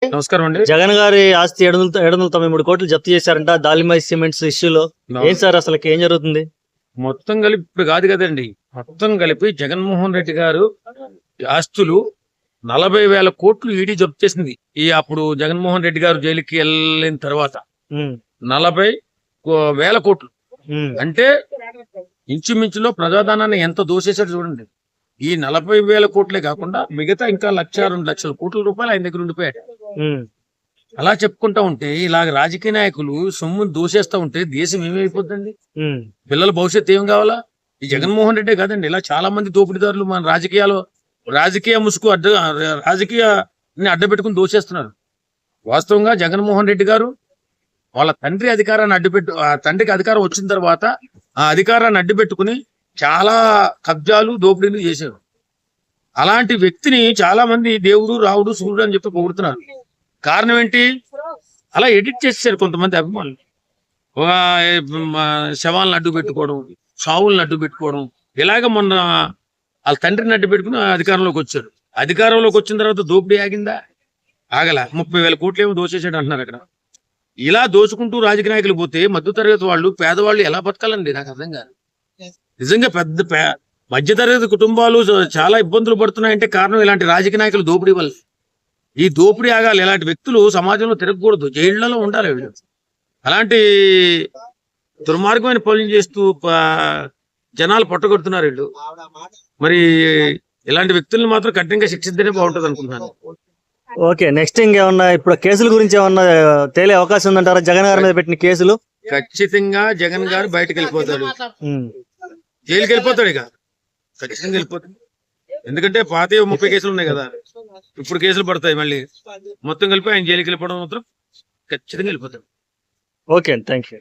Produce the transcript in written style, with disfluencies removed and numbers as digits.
నమస్కారం అండి. జగన్ గారి ఆస్తి 793 కోట్లు జప్తు చేశారంట దాలిమై సిమెంట్స్ ఇష్యూలో. ఏం సార్ అసలు ఏం జరుగుతుంది? మొత్తం కలిపి ఇప్పుడు కాదు కదండి, మొత్తం కలిపి జగన్మోహన్ రెడ్డి గారు ఆస్తులు 40,000 కోట్లు ఈడీ జప్తు చేసింది. అప్పుడు జగన్మోహన్ రెడ్డి గారు జైలుకి వెళ్ళిన తర్వాత 40,000 కోట్లు అంటే ఇంచుమించులో ప్రజాధనాన్ని ఎంత దోసేశాడు చూడండి. ఈ 40,000 కోట్లే కాకుండా మిగతా ఇంకా 1,02 లక్షల కోట్ల రూపాయలు ఆయన దగ్గర ఉండిపోయాడు. అలా చెప్పుకుంటా ఉంటే ఇలాగ రాజకీయ నాయకులు సొమ్ము దోసేస్తా ఉంటే దేశం ఏమైపోద్దండి? పిల్లల భవిష్యత్తు ఏం కావాలా? ఈ జగన్మోహన్ రెడ్డే కాదండి, ఇలా చాలా మంది దోపిడీదారులు మన రాజకీయ ముసుగు రాజకీయాన్ని అడ్డపెట్టుకుని దోచేస్తున్నారు. వాస్తవంగా జగన్మోహన్ రెడ్డి గారు వాళ్ళ తండ్రి అధికారాన్ని తండ్రికి అధికారం వచ్చిన తర్వాత ఆ అధికారాన్ని అడ్డుపెట్టుకుని చాలా కబ్జాలు దోపిడీలు చేశారు. అలాంటి వ్యక్తిని చాలా మంది దేవుడు రావుడు సూర్యుడు అని చెప్పి పొగుడుతున్నారు. కారణం ఏంటి? అలా ఎడిట్ చేశారు కొంతమంది అభిమానులు. శవాలను అడ్డు పెట్టుకోవడం, సావులను అడ్డు పెట్టుకోవడం, ఇలాగ మొన్న వాళ్ళ తండ్రిని అడ్డు పెట్టుకుని అధికారంలోకి వచ్చారు. అధికారంలోకి వచ్చిన తర్వాత దోపిడీ ఆగిందా? ఆగల. 30,000 కోట్లు ఏమో దోచేసాడు అంటున్నారు అక్కడ. ఇలా దోచుకుంటూ రాజకీయ నాయకులు పోతే మధ్యతరగతి వాళ్ళు, పేదవాళ్ళు ఎలా బతకాలండి? నాకు అర్థం కాదు. నిజంగా మధ్యతరగతి కుటుంబాలు చాలా ఇబ్బందులు పడుతున్నాయంటే కారణం ఇలాంటి రాజకీయ నాయకులు దోపిడీ వల్ల. ఈ దోపిడీ ఆగాలి. ఇలాంటి వ్యక్తులు సమాజంలో తిరగకూడదు, జైళ్లలో ఉండాలి వీళ్ళు. అలాంటి దుర్మార్గమైన పనులు చేస్తూ జనాలు పట్టగొడుతున్నారు వీళ్ళు. మరి ఇలాంటి వ్యక్తులను మాత్రం కఠినంగా శిక్షిస్తేనే బాగుంటుంది అనుకుంటున్నాను. ఓకే, నెక్స్ట్ ఇంకేమన్నా ఇప్పుడు కేసుల గురించి ఏమన్నా తేలే అవకాశం ఉందంటారా? జగన్ గారి మీద పెట్టిన కేసులు ఖచ్చితంగా జగన్ గారు బయటకు వెళ్ళిపోతాడు, జైలుకి వెళ్ళిపోతాడు. ఇక ఖచ్చితంగా వెళ్ళిపోతాడు. ఎందుకంటే పాత 30 కేసులు ఉన్నాయి కదా, ఇప్పుడు కేసులు పడతాయి మళ్ళీ. మొత్తం కలిపి ఆయన జైలుకి వెళ్ళిపోవడం మాత్రం ఖచ్చితంగా వెళ్ళిపోతాడు. Okay, thank you.